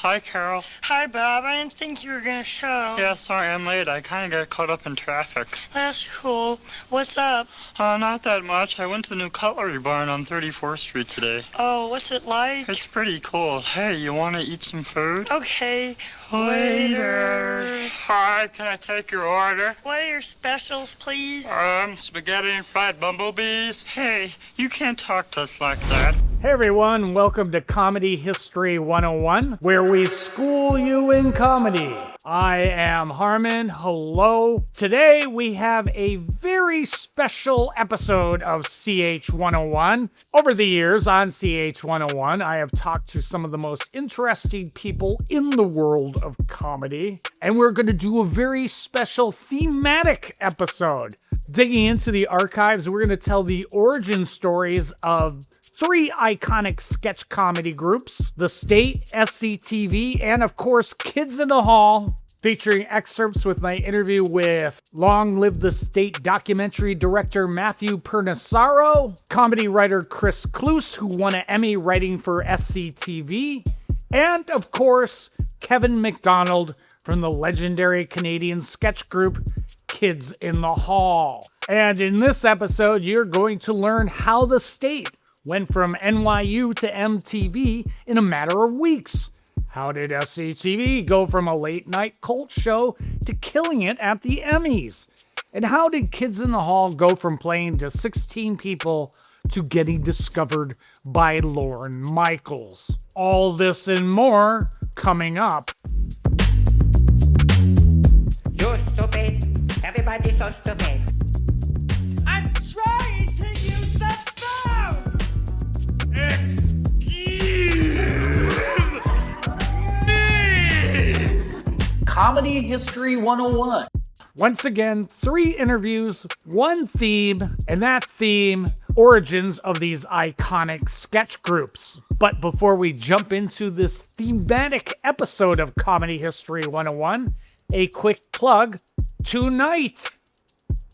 Hi, Carol. Hi, Bob. I didn't think you were going to show. Yeah, sorry I'm late. I kind of got caught up in traffic. That's cool. What's up? Not that much. I went to the new cutlery barn on 34th Street today. Oh, what's it like? It's pretty cool. Hey, you want to eat some food? Okay. Later. Hi, can I take your order? What are your specials, please? Spaghetti and fried bumblebees. Hey, you can't talk to us like that. Hey everyone, welcome to Comedy History 101, where we school you in comedy. I am Harmon. Hello. Today we have a very special episode of CH101. Over the years on CH101, I have talked to some of the most interesting people in the world of comedy, and we're going to do a very special thematic episode. Digging into the archives, we're going to tell the origin stories of three iconic sketch comedy groups: The State, SCTV, and of course, Kids in the Hall, featuring excerpts with my interview with Long Live the State documentary director Matthew Perniciaro, comedy writer Chris Kloos, who won an Emmy writing for SCTV, and of course, Kevin McDonald from the legendary Canadian sketch group Kids in the Hall. And in this episode, you're going to learn how The State went from NYU to MTV in a matter of weeks. How did SCTV go from a late-night cult show to killing it at the Emmys? And how did Kids in the Hall go from playing to 16 people to getting discovered by Lorne Michaels? All this and more coming up. You're stupid. Everybody's so stupid. I'm trying to use the phone! Excuse me! Comedy History 101. Once again, 3 interviews, 1 theme, and that theme, origins of these iconic sketch groups. But before we jump into this thematic episode of Comedy History 101, a quick plug. Tonight,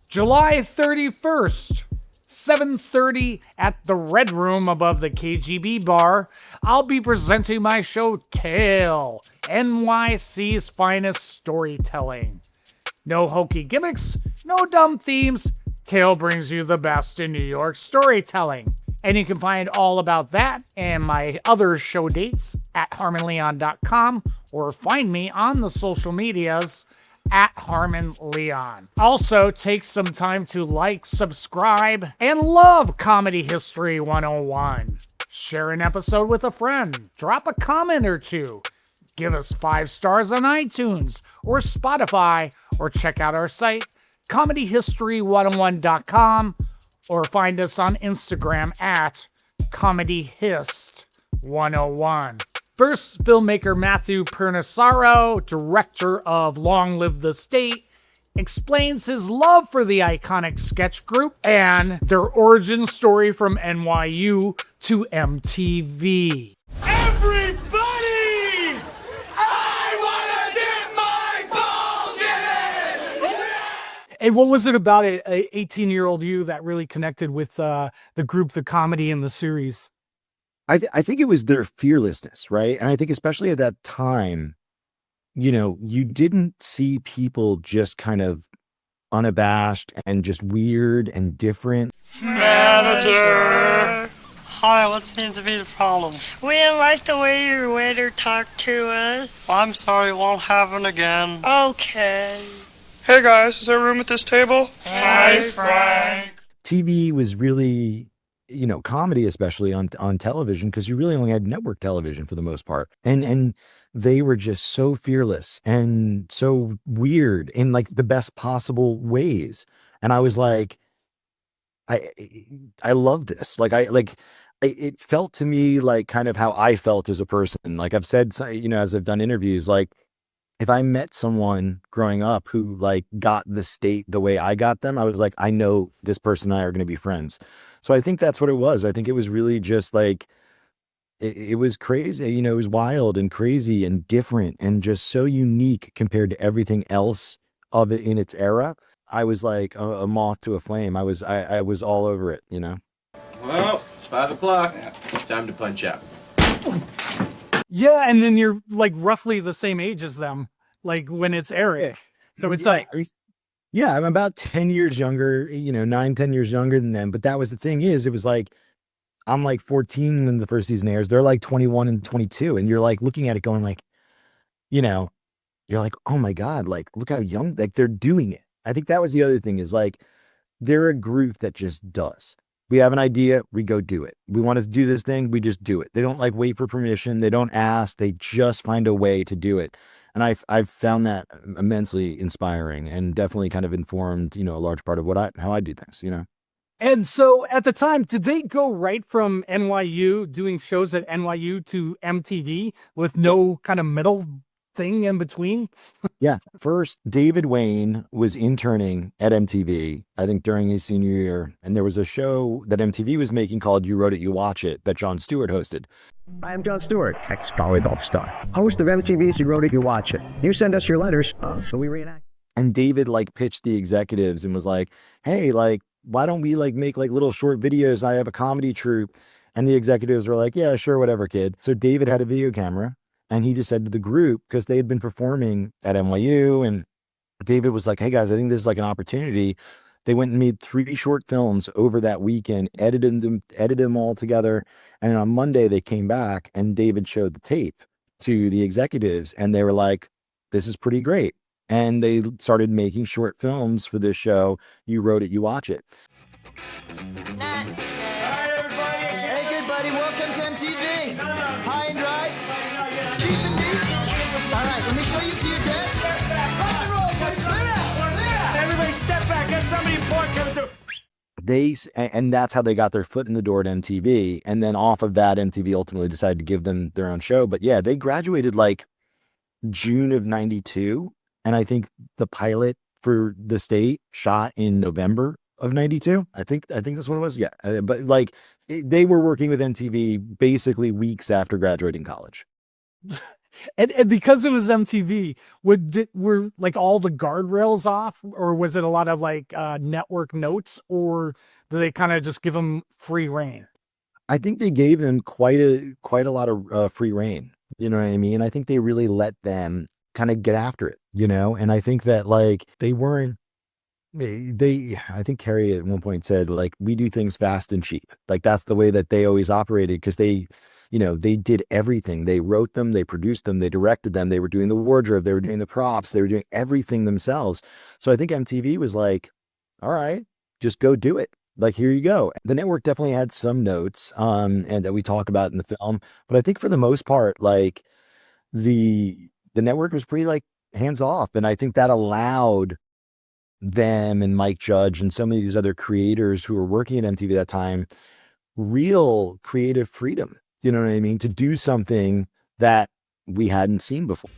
July 31st, 7:30 at the Red Room above the KGB bar, I'll be presenting my show Tale, NYC's finest storytelling. No hokey gimmicks, no dumb themes. Tale brings you the best in New York storytelling. And you can find all about that and my other show dates at harmonleon.com or find me on the social medias at Harmon Leon. Also, take some time to like, subscribe, and love Comedy History 101. Share an episode with a friend. Drop a comment or two. Give us 5 stars on iTunes or Spotify, or check out our site, comedyhistory101.com, or find us on Instagram at comedyhist101. First, filmmaker Matthew Perniciaro, director of Long Live the State, explains his love for the iconic sketch group and their origin story from NYU to MTV. Everybody! I wanna dip my balls in it! And what was it about an 18-year-old you that really connected with the group, the comedy, and the series? I think it was their fearlessness, right? And I think especially at that time, you know, you didn't see people just kind of unabashed and just weird and different. Manager! Hi, what seems to be the problem? We didn't like the way your waiter talked to us. I'm sorry, won't happen again. Okay. Hey guys, is there room at this table? Hi, Frank. TV was really, you know, comedy, especially on television, because you really only had network television for the most part. And they were just so fearless and so weird in like the best possible ways. And I was like, I love this. It felt to me like kind of how I felt as a person. Like I've said, you know, as I've done interviews, like if I met someone growing up who like got the State the way I got them, I was like, I know this person and I are going to be friends. So I think that's what it was. I think it was really just like, it was crazy, you know, it was wild and crazy and different and just so unique compared to everything else of it in its era. I was like a moth to a flame. I was all over it, you know? Well, it's 5 o'clock. Time to punch out. Yeah, and then you're like roughly the same age as them, like when it's airing. So it's like, yeah, I'm about 10 years younger, 9, 10 years younger than them. But that was the thing is, it was like, I'm like 14 when the first season airs. They're like 21 and 22. And you're like looking at it going like, you're like, oh my God, like, look how young, like they're doing it. I think that was the other thing is like, they're a group that just does. We have an idea, we go do it. We want to do this thing, we just do it. They don't like wait for permission. They don't ask. They just find a way to do it. And I've found that immensely inspiring and definitely kind of informed, a large part of how I do things, And so at the time, did they go right from NYU doing shows at NYU to MTV with no kind of middle thing in between? Yeah. First, David Wain was interning at MTV, I think during his senior year. And there was a show that MTV was making called You Wrote It, You Watch It that Jon Stewart hosted. I am Jon Stewart, ex-volleyball star, host of MTV's You Wrote It, You Watch It. You send us your letters, so we reenact. And David like pitched the executives and was like, hey, like, why don't we like make like little short videos? I have a comedy troupe. And the executives were like, yeah, sure, whatever, kid. So David had a video camera. And he just said to the group, because they had been performing at NYU, and David was like, hey guys, I think this is like an opportunity. They went and made 3 short films over that weekend, edited them all together. And on Monday they came back and David showed the tape to the executives and they were like, this is pretty great. And they started making short films for this show. You Wrote It, You Watch It. Hey, good buddy, welcome to MTV. High and dry. Stephen D. All right, let me show you to your desk. Rock and roll, buddy. Everybody step back. Get somebody important coming through. And that's how they got their foot in the door at MTV. And then off of that, MTV ultimately decided to give them their own show. But yeah, they graduated like June of 92. And I think the pilot for the state shot in November of 92. I think that's what it was. Yeah. But like they were working with MTV basically weeks after graduating college. And because it was MTV, were like all the guardrails off, or was it a lot of like network notes, or do they kind of just give them free reign? I think they gave them quite a lot of free reign. You know what I mean? I think they really let them kind of get after it, And I think that like I think Carrie at one point said like, we do things fast and cheap. Like that's the way that they always operated, because they did everything. They wrote them, they produced them, they directed them, they were doing the wardrobe, they were doing the props, they were doing everything themselves. So I think MTV was like, all right, just go do it. Like, here you go. The network definitely had some notes and that we talk about in the film. But I think for the most part, like the network was pretty like hands off. And I think that allowed them and Mike Judge and so many of these other creators who were working at MTV at that time, real creative freedom. You know what I mean? To do something that we hadn't seen before.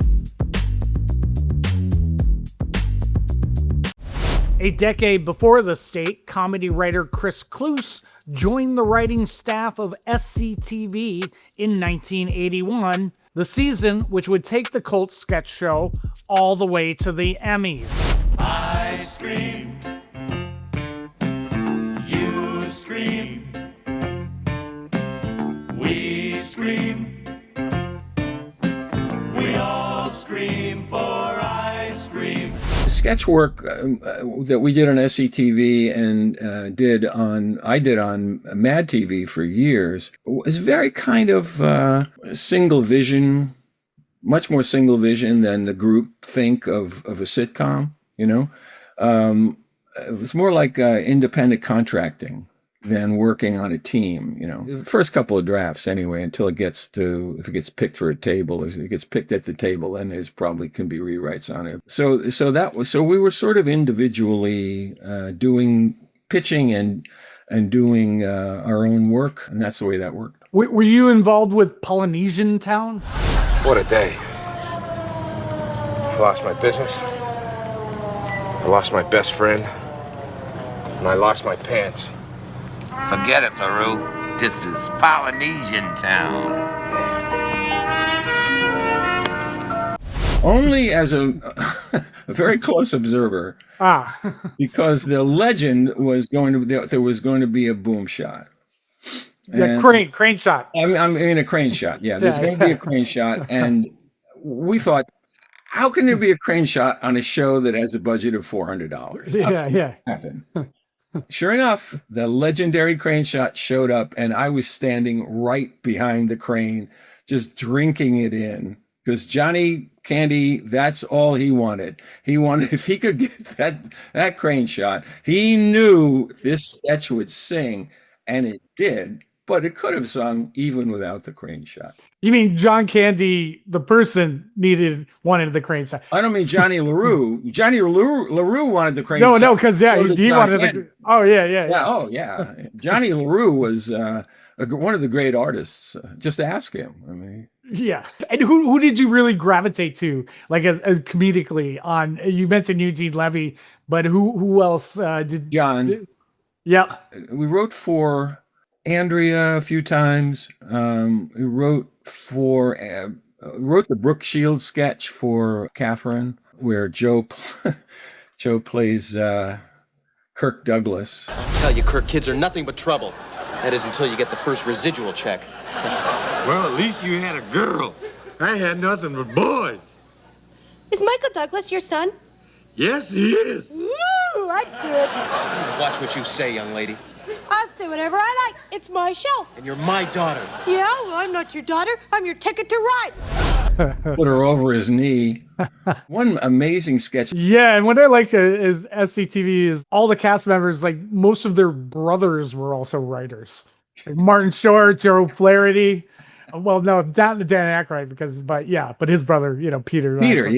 A decade before the state, comedy writer Chris Kloos joined the writing staff of SCTV in 1981, the season which would take the cult sketch show all the way to the Emmys. I scream. You scream. We scream. We all scream for ice cream. Sketch work that we did on SCTV and I did on Mad TV for years was very kind of single vision, much more single vision than the group think of a sitcom. It was more like independent contracting than working on a team. The first couple of drafts anyway, until if it gets picked for a table, if it gets picked at the table, then there's probably can be rewrites on it. So we were sort of individually doing pitching and doing our own work, and that's the way that worked. Were you involved with Polynesian Town? What a day. I lost my business. I lost my best friend. And I lost my pants. Forget it, LaRue. This is Polynesian Town. Only as a very close observer. Because the legend was there was going to be a boom shot. Yeah, crane shot. I mean a crane shot. Yeah, there's going to be a crane shot. And we thought, how can there be a crane shot on a show that has a budget of $400? Yeah. Happen. Sure enough, the legendary crane shot showed up, and I was standing right behind the crane, just drinking it in. Because Johnny Candy, that's all he wanted. He wanted, if he could get that crane shot, he knew this sketch would sing, and it did. But it could have sung even without the crane shot. You mean John Candy, the person, wanted the crane shot? I don't mean Johnny LaRue. Johnny LaRue wanted the crane shot. No, because he wanted the. Oh yeah. Oh yeah. Johnny LaRue was one of the great artists. Just ask him. I mean. Yeah, and who did you really gravitate to, like as comedically? On you mentioned Eugene Levy, but who else did John? Yeah, we wrote for Andrea a few times. We wrote the Brooke Shields sketch for Catherine, where Joe plays Kirk Douglas. I'll tell you, Kirk, kids are nothing but trouble. That is until you get the first residual check. Well, at least you had a girl. I had nothing but boys. Is Michael Douglas your son? Yes, he is. Woo, I did. Watch what you say, young lady. I'll say whatever I like. It's my show. And you're my daughter. Yeah, well, I'm not your daughter. I'm your ticket to ride. Put her over his knee. One amazing sketch. Yeah, and what I liked is SCTV is all the cast members, like most of their brothers were also writers. Like Martin Short, Joe Flaherty. Well, no, Dan Aykroyd but his brother, Peter. Peter,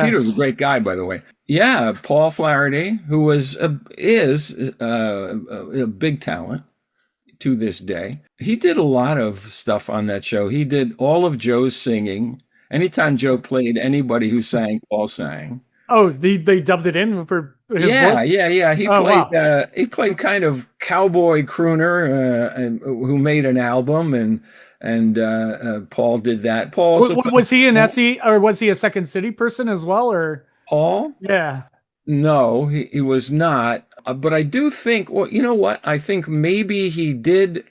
Peter was a great guy, by the way. Yeah, Paul Flaherty, who is a big talent to this day. He did a lot of stuff on that show. He did all of Joe's singing. Anytime Joe played anybody who sang, Paul sang. Oh, they dubbed it in for his voice? Yeah. He played kind of cowboy crooner who made an album, and Paul did that. Paul was he an SE, or was he a Second City person as well, or Paul? Yeah. No, he was not. But I do think. Well, you know what? I think maybe he did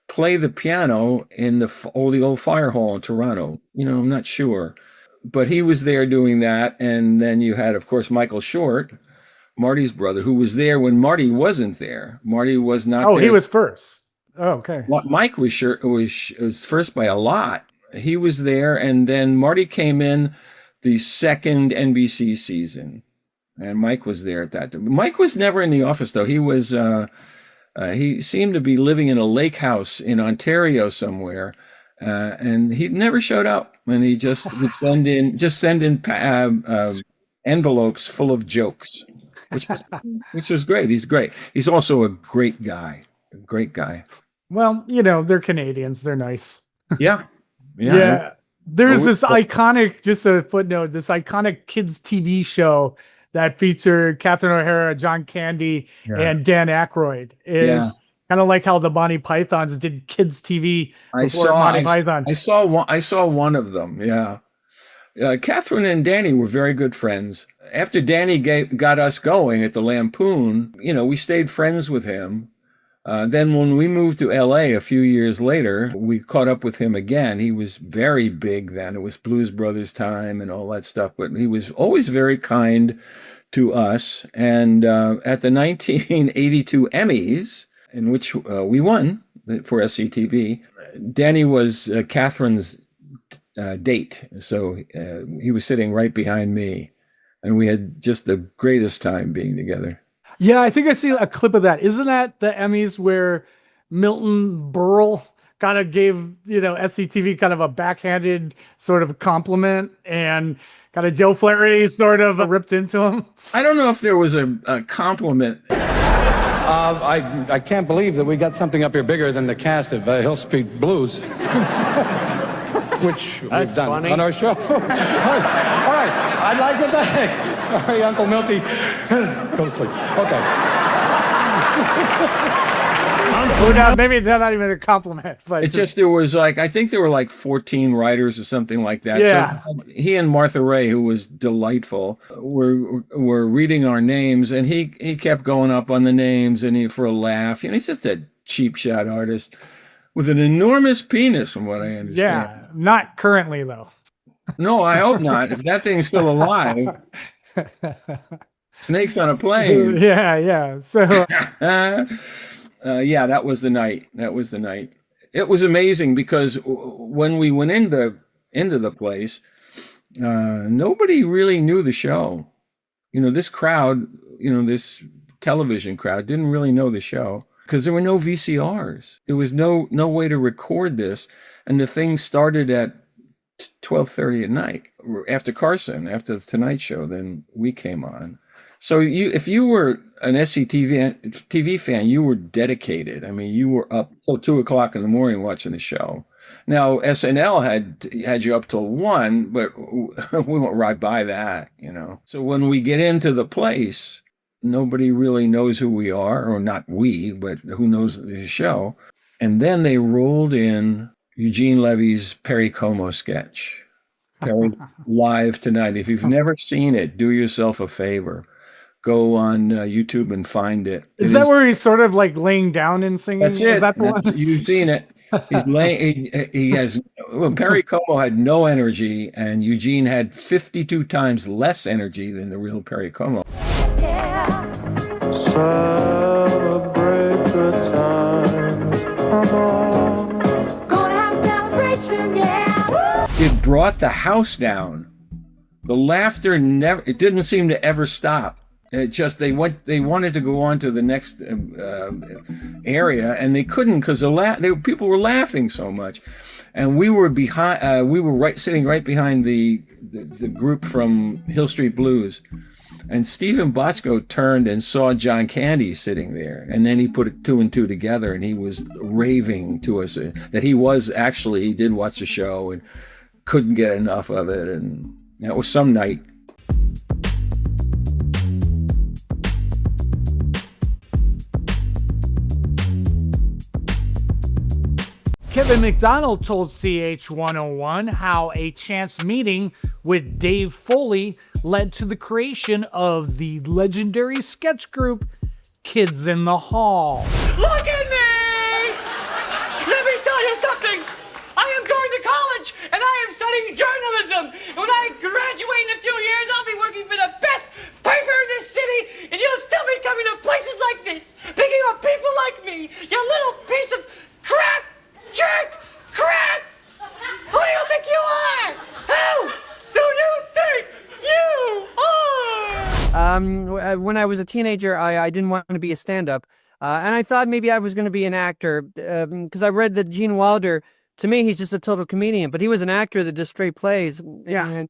play the piano in the old fire hall in Toronto. I'm not sure. But he was there doing that. And then you had, of course, Michael Short, Marty's brother, who was there when Marty wasn't there. Marty was not there. Oh, he was first. Oh, okay. Mike was first by a lot. He was there. And then Marty came in the second NBC season. And Mike was there at that time. Mike was never in the office, though. He was... he seemed to be living in a lake house in Ontario somewhere, and he never showed up. And he just would send in envelopes full of jokes, which was great. He's great. He's also a great guy. A great guy. Well, they're Canadians. They're nice. Yeah. There's this iconic, just a footnote, this iconic kids TV show that featured Catherine O'Hara, John Candy, and Dan Aykroyd. Is kind of like how the Monty Pythons did kids TV before Monty Python. I saw one of them. Yeah. Catherine and Danny were very good friends. After Danny got us going at the Lampoon, we stayed friends with him. Then when we moved to LA a few years later, we caught up with him again. He was very big then. It was Blues Brothers time and all that stuff, but he was always very kind to us. And at the 1982 Emmys, in which we won for SCTV, Danny was Catherine's date. So he was sitting right behind me, and we had just the greatest time being together. Yeah, I think I see a clip of that. Isn't that the Emmys where Milton Berle kind of gave, SCTV kind of a backhanded sort of compliment, and kind of Joe Flaherty sort of ripped into him? I don't know if there was a compliment. I can't believe that we got something up here bigger than the cast of Hill Street Blues, which we've done on our show. All right, I'd like to thank. Sorry, Uncle Milty. Go to sleep. Okay. Maybe it's not even a compliment, but it's just there was I think there were 14 writers or something like that. Yeah. So he and Martha Ray, who was delightful, were reading our names, and he kept going up on the names, and for a laugh. He's just a cheap shot artist. with an enormous penis, from what I understand. Yeah, not currently though. No, I hope not. If that thing's still alive, snakes on a plane. Yeah. So, yeah, that was the night. It was amazing because when we went into the place, nobody really knew the show. This crowd, this television crowd didn't really know the show because there were no VCRs. There was no way to record this. And the thing started at 12:30 at night after Carson, after the Tonight Show. Then we came on. So if you were an SCTV fan, you were dedicated. I mean, you were up till 2:00 in the morning watching the show. Now SNL had you up till 1, but we went right by that, So when we get into the place, nobody really knows who we are, or not we, but who knows the show. And then they rolled in Eugene Levy's Perry Como sketch, Perry Live Tonight. If you've never seen it, do yourself a favor. Go on YouTube and find it. Is that where he's sort of like laying down and singing? That's it. Is that the one? You've seen it. He's laying. He has. Well, Perry Como had no energy, and Eugene had 52 times less energy than the real Perry Como. Celebrate the time. Come on. Gonna have a celebration, yeah. It brought the house down. The laughter it didn't seem to ever stop. It just they wanted to go on to the next area, and they couldn't because people were laughing so much, and we were sitting right behind the group from Hill Street Blues, and Stephen Bochco turned and saw John Candy sitting there, and then he put 2 and 2 together, and he was raving to us that he did watch the show and couldn't get enough of it, and it was some night. Kevin McDonald told CH101 how a chance meeting with Dave Foley led to the creation of the legendary sketch group Kids in the Hall. Look at me! Let me tell you something. I am going to college, and I am studying journalism. When I graduate in a few years, I'll be working for the best paper in this city, and you'll still be coming to places like this, picking up people like me, you little piece of crap! Jerk! Crap! Who do you think you are? Who do you think you are? When I was a teenager, I didn't want to be a stand-up, and I thought maybe I was going to be an actor because I read that Gene Wilder, to me, he's just a total comedian, but he was an actor that just straight plays. Yeah. And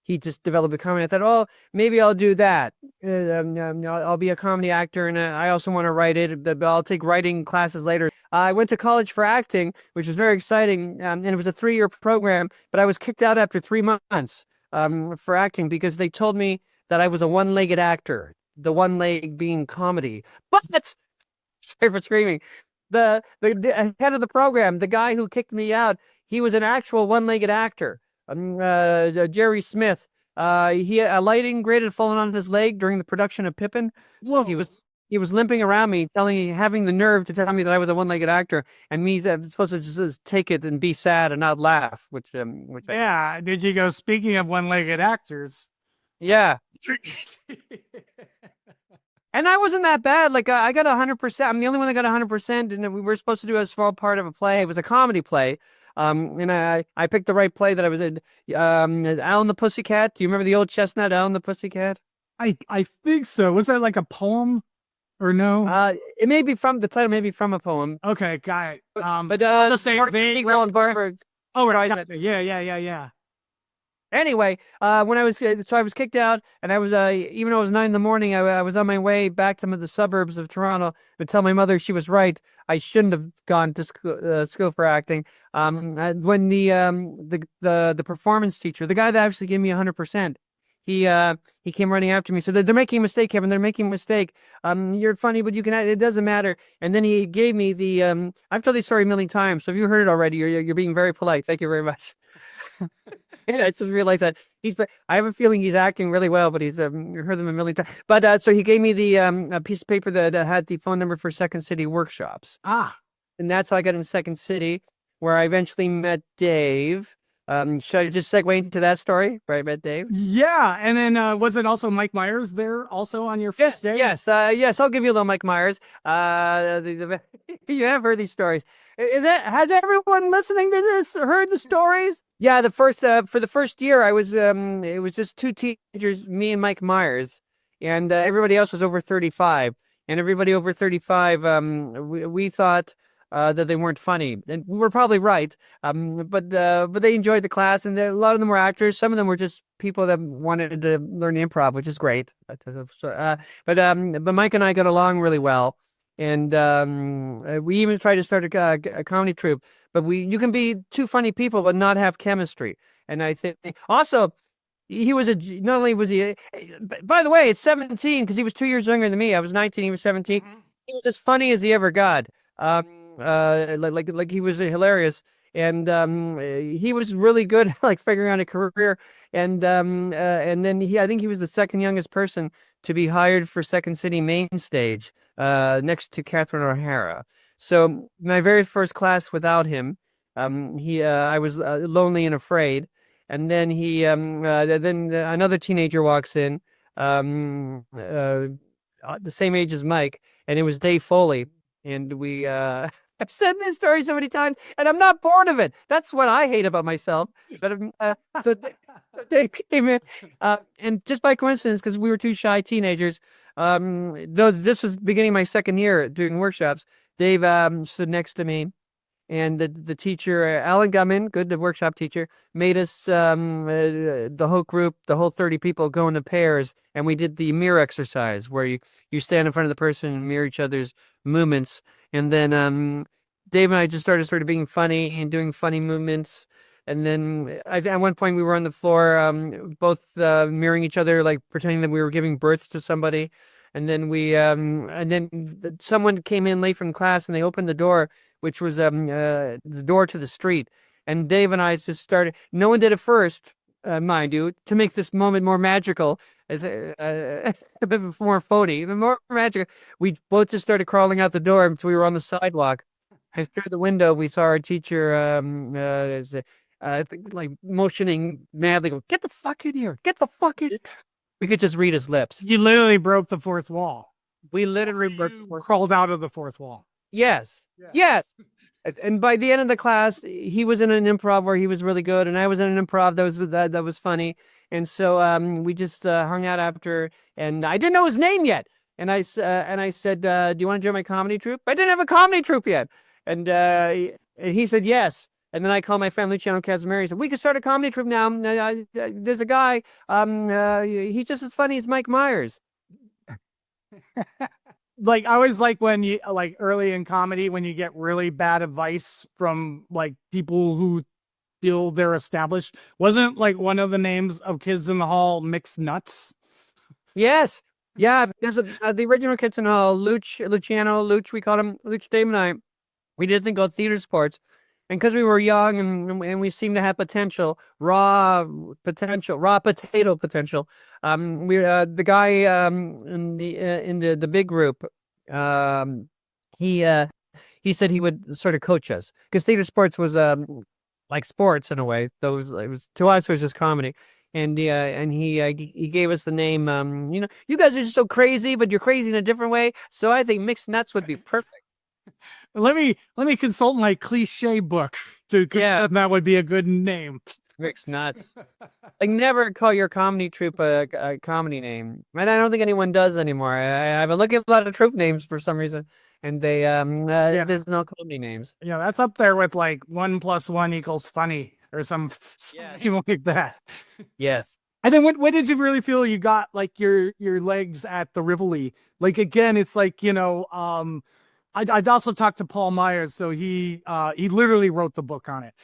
he just developed a comedy. I thought, oh, maybe I'll do that. I'll be a comedy actor, and I also want to write it, but I'll take writing classes later. I went to college for acting, which was very exciting, and it was a 3-year program, but I was kicked out after 3 months for acting because they told me that I was a one-legged actor, the one leg being comedy. But, sorry for screaming, the head of the program, the guy who kicked me out, he was an actual one-legged actor. Jerry Smith. He a lighting grid had fallen on his leg during the production of Pippin. So he was limping around me, having the nerve to tell me that I was a one-legged actor, and me supposed to just take it and be sad and not laugh. Yeah. Did you go? Speaking of one-legged actors. Yeah. And I wasn't that bad. Like I got 100%. I'm the only one that got 100%, and we were supposed to do a small part of a play. It was a comedy play. And I picked the right play that I was in. Al and the Pussycat. Do you remember the old chestnut, Al and the Pussycat? I think so. Was that like a poem or no? It may be from the title, may be from a poem. Okay, got it. But the same thing. Oh, right. Yeah. Anyway, when I was kicked out, and I was even though it was 9 a.m, I was on my way back to the suburbs of Toronto to tell my mother she was right. I shouldn't have gone to school for acting. When the performance teacher, the guy that actually gave me 100%, he came running after me. So they're making a mistake, Kevin. They're making a mistake. You're funny, but you can. It doesn't matter. And then he gave me the. I've told this story a million times, so if you heard it already, you're being very polite. Thank you very much. And I just realized that I have a feeling he's acting really well, but he's you heard them a million times. But so he gave me the a piece of paper that had the phone number for Second City workshops. Ah. and that's how I got into Second City, where I eventually met Dave. Should I just segue into that story where I met Dave? Yeah, and then was it also Mike Myers there also on your first day? Yes, I'll give you a little Mike Myers. You have heard these stories. Has everyone listening to this heard the stories? Yeah, for the first year, I was it was just two teachers, me and Mike Myers, and everybody else was over 35. And everybody over 35, we thought that they weren't funny, and we were probably right. But they enjoyed the class, and a lot of them were actors. Some of them were just people that wanted to learn improv, which is great. But Mike and I got along really well, and we even tried to start a comedy troupe. But you can be two funny people but not have chemistry. And I think also he was not only was he, by the way, it's 17 because he was 2 years younger than me. I was 19, he was 17. He was as funny as he ever got. Like he was hilarious, and he was really good at like figuring out a career, and then I think he was the second youngest person to be hired for Second City main stage, next to Catherine O'Hara. So my very first class without him, I was lonely and afraid, and then then another teenager walks in, the same age as Mike, and it was Dave Foley. And I've said this story so many times, and I'm not bored of it. That's what I hate about myself. But so Dave came in, and just by coincidence, because we were two shy teenagers, though this was beginning my second year doing workshops, Dave stood next to me, and the teacher, Alan Gummin, the workshop teacher, made us, the whole group, the whole 30 people, go into pairs, and we did the mirror exercise, where you stand in front of the person and mirror each other's movements. And then Dave and I just started being funny and doing funny movements. And then at one point we were on the floor, both mirroring each other, like pretending that we were giving birth to somebody. And then someone came in late from class, and they opened the door, which was the door to the street. And Dave and I just started. No one did it first, mind you, to make this moment more magical, as a bit more phony, more magical. We both just started crawling out the door until we were on the sidewalk. And through the window, we saw our teacher, like motioning madly, go, "Get the fuck in here! Get the fuck in!" We could just read his lips. You literally broke the fourth wall. We literally crawled out of the fourth wall. Yes. Yeah. Yes. And by the end of the class, he was in an improv where he was really good, and I was in an improv that was funny. And so we just hung out after, and I didn't know his name yet. And I said, "Do you want to join my comedy troupe?" I didn't have a comedy troupe yet, and he said yes. And then I called my family channel, Casimir. He said, "We could start a comedy troupe now. There's a guy. He's just as funny as Mike Myers." Like, I always like when you, like, early in comedy, when you get really bad advice from like people who feel they're established. Wasn't like one of the names of Kids in the Hall Mixed Nuts? Yes. Yeah. There's the original Kids in the Hall, Luciano, we called him Luch. Dave and I, we did think about theater sports. And because we were young and we seemed to have potential, raw potato potential. We the guy in the big group, he said he would sort of coach us, because theater sports was like sports in a way. It was to us, it was just comedy. And he gave us the name. You guys are just so crazy, but you're crazy in a different way. So I think Mixed Nuts would be perfect. Let me consult my cliche book that would be a good name. Mixed Nuts. Like, never call your comedy troupe a comedy name. And I don't think anyone does anymore. I've been looking at a lot of troupe names for some reason, and they there's no comedy names. Yeah, that's up there with like 1 + 1 = funny or something like that. Yes. And then when did you really feel you got like your legs at the Rivoli? Like, again, it's like, I'd also talked to Paul Myers, so he literally wrote the book on it.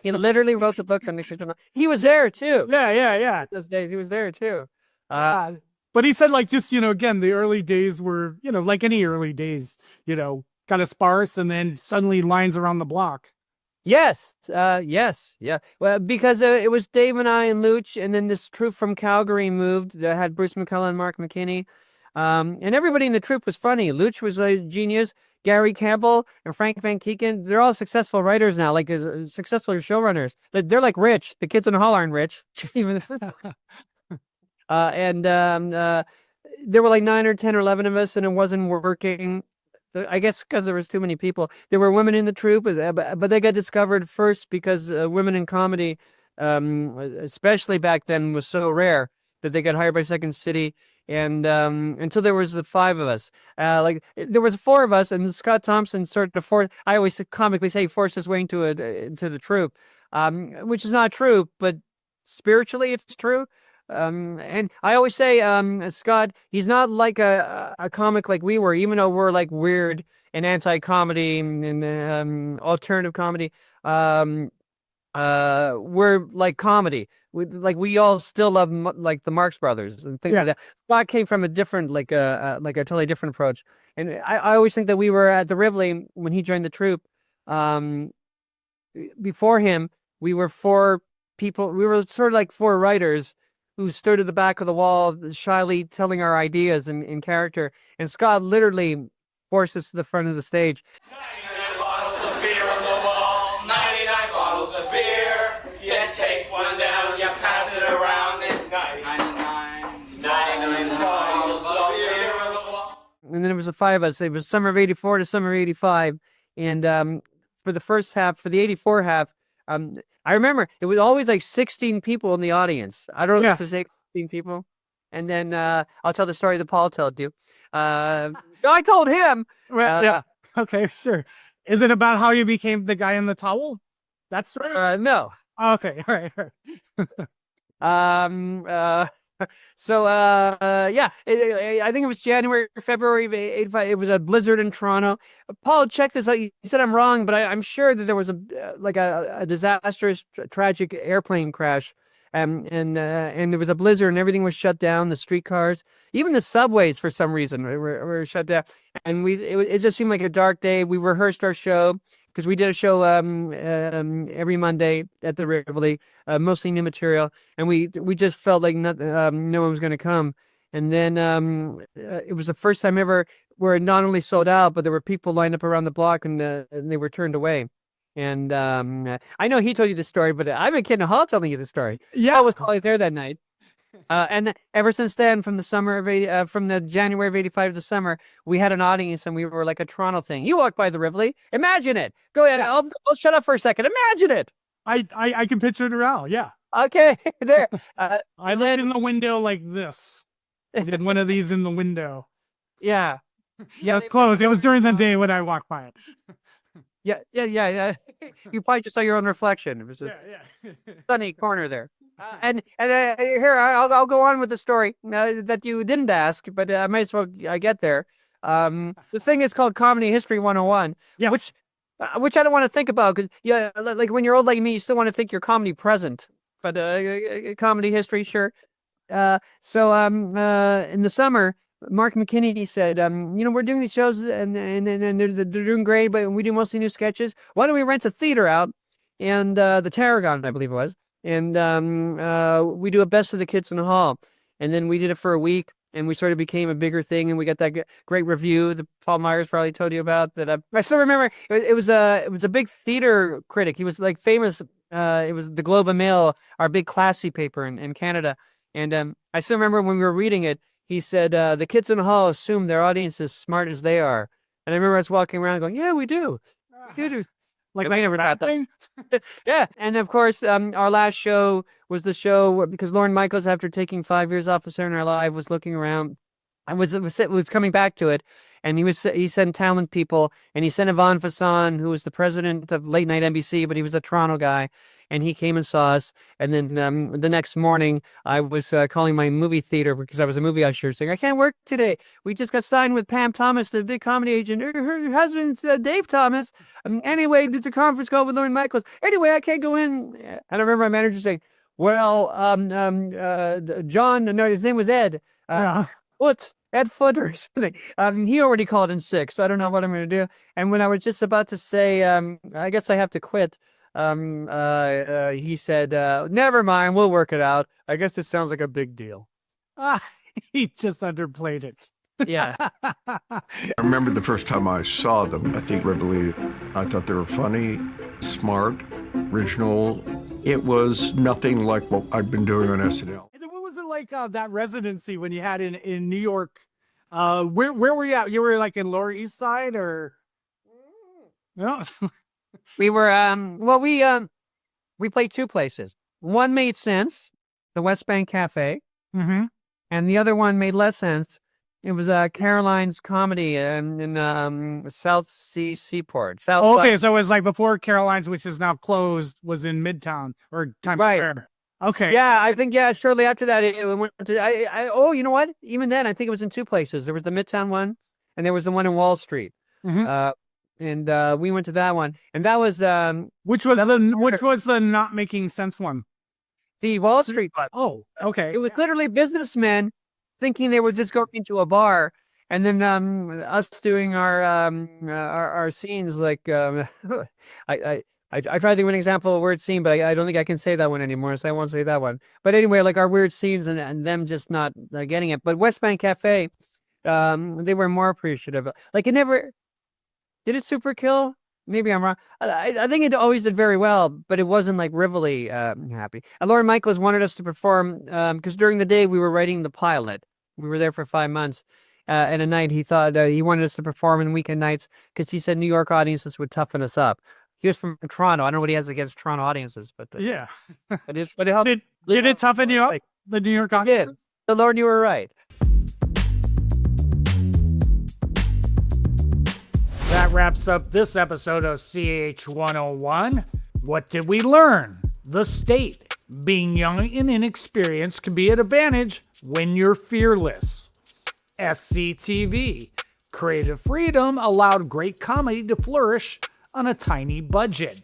He literally wrote the book on the. He was there too. Yeah. Those days he was there too. But he said, like, just, again, the early days were, like any early days, kind of sparse, and then suddenly lines around the block. Yes. Yeah. Well, because it was Dave and I and Luch, and then this troupe from Calgary moved that had Bruce McCullough and Mark McKinney. And everybody in the troupe was funny. Luch was a genius. Gary Campbell and Frank Van Keeken, they're all successful writers now, like successful showrunners. They're like rich. The kids in the hall aren't rich. Even there were like 9 or 10 or 11 of us, and it wasn't working. I guess because there was too many people. There were women in the troupe, but they got discovered first because women in comedy, especially back then, was so rare that they got hired by Second City. And until there was the 5 of us, like there was 4 of us, and Scott Thompson sort of forced. I always comically say forced his way into the troupe, which is not true, but spiritually it's true. And I always say, Scott, he's not like a comic like we were, even though we're like weird and anti-comedy and alternative comedy. We're like comedy. We all still love like the Marx Brothers and things like that. Scott came from a different, like a totally different approach. And I always think that we were at the Rivoli when he joined the troupe. Before him, we were 4 people. We were sort of like 4 writers who stood at the back of the wall, shyly telling our ideas in character. And Scott literally forced us to the front of the stage. 99 bottles of beer on the wall, 99 bottles of beer. You take one down, you pass it around, and 99 bottles of beer on the wall. And then it was the 5 of us. It was summer of 84 to summer of 85. And for the first half, for the 84 half, I remember it was always like 16 people in the audience. I don't know if it's 16 people. And then I'll tell the story that Paul told you. I told him. Yeah. Okay, sure. Is it about how you became the guy in the towel? That's right. No. Okay. All right. I think it was January or February of 85. It was a blizzard in Toronto. Paul, check this out. You said I'm wrong, but I'm sure that there was a disastrous, tragic airplane crash. And there was a blizzard and everything was shut down. The streetcars, even the subways, for some reason, were shut down. And it just seemed like a dark day. We rehearsed our show because we did a show every Monday at the Rivoli, mostly new material, and we just felt like no one was going to come. And then it was the first time ever where it not only sold out, but there were people lined up around the block, and they were turned away. And I know he told you the story, but I've been kidding Hall telling you the story. Yeah, I was probably there that night. And ever since then, from the January of 85 to the summer, we had an audience, and we were like a Toronto thing. You walk by the Rivoli, imagine it. Go ahead. I'll shut up for a second. Imagine it. I can picture it around. Yeah. Okay. There. I looked in the window like this. I did one of these in the window. Yeah. Yeah, it was close. It was during the day when I walked by it. Yeah. You probably just saw your own reflection. It was a sunny corner there. And here, I'll go on with the story that you didn't ask, but I might as well get there. This thing is called Comedy History 101, which I don't want to think about, because like when you're old like me, you still want to think you're comedy present, but comedy history, sure. So in the summer, Mark McKinney said, we're doing these shows and they're doing great, but we do mostly new sketches. Why don't we rent a theater out? And the Tarragon, I believe it was. And we do a best of the kids in the hall. And then we did it for a week, and we sort of became a bigger thing, and we got that great review that Paul Myers probably told you about. That I still remember. It was a big theater critic. He was like famous. It was the Globe and Mail, our big classy paper in Canada. And I still remember when we were reading it, he said, the kids in the hall assume their audience is as smart as they are. And I remember us walking around going, yeah, we do. We do. Like I never thought that. Yeah. And of course, our last show was the show because Lorne Michaels, after taking 5 years off of Saturday Night Live, was looking around and was coming back to it. And he sent talent people, and he sent Yvonne Fasson, who was the president of Late Night NBC, but he was a Toronto guy. And he came and saw us. And then the next morning, I was calling my movie theater because I was a movie usher, saying, I can't work today. We just got signed with Pam Thomas, the big comedy agent. Her husband's Dave Thomas. Anyway, there's a conference call with Lorne Michaels. Anyway, I can't go in. And I remember my manager saying, well, John, no, his name was Ed. What? Ed Footer or something. He already called in sick, so I don't know what I'm going to do. And when I was just about to say, I guess I have to quit, he said, never mind, we'll work it out. I guess it sounds like a big deal. He just underplayed it. Yeah. I remember the first time I saw them. I thought they were funny, smart, original. It was nothing like what I'd been doing on SNL. And then what was it like that residency when you had in New York? Where were you at? You were like in Lower East Side or? No. We were we played two places. One made sense, the West Bank Cafe, Mm-hmm. and the other one made less sense. It was Caroline's Comedy in South Sea Seaport. Okay, so it was like before Caroline's, which is now closed, was in Midtown or Times Square. Okay. Yeah, I think shortly after that it went to you know what? Even then I think it was in two places. There was the Midtown one and there was the one in Wall Street. Mhm. And we went to that one. And that was which was the not making sense one? The Wall Street one. Oh, okay. It was literally businessmen thinking they were just going into a bar, and then us doing our scenes like I try to think of an example of a weird scene, but I don't think I can say that one anymore, so I won't say that one. But anyway, like our weird scenes and them just not getting it. But West Bank Cafe, they were more appreciative. Like it never did it super kill. Maybe I'm wrong. I think it always did very well, but it wasn't like Rivoli happy. Lorne Michaels wanted us to perform because during the day we were writing the pilot. We were there for 5 months. And at night he thought he wanted us to perform in weekend nights because he said New York audiences would toughen us up. He was from Toronto. I don't know what he has against Toronto audiences, but yeah. But it helped. Did it toughen you up? The New York audiences? The Lord, you were right. That wraps up this episode of CH101. What did we learn? The state. Being young and inexperienced can be an advantage when you're fearless. SCTV. Creative freedom allowed great comedy to flourish on a tiny budget.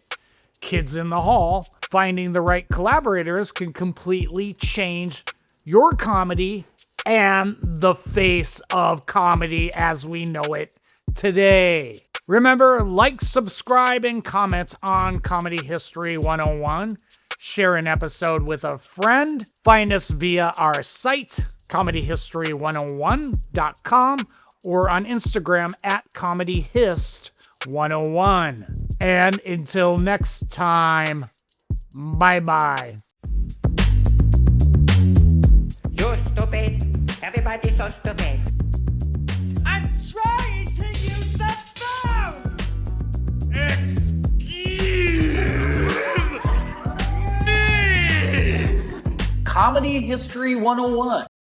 Kids in the Hall. Finding the right collaborators can completely change your comedy and the face of comedy as we know it today. Remember, like, subscribe, and comment on Comedy History 101. Share an episode with a friend. Find us via our site, comedyhistory101.com, or on Instagram at comedyhist101. And until next time, bye-bye. You're stupid. Everybody's so stupid. I'm trying to use the phone! Excuse me! Comedy History 101.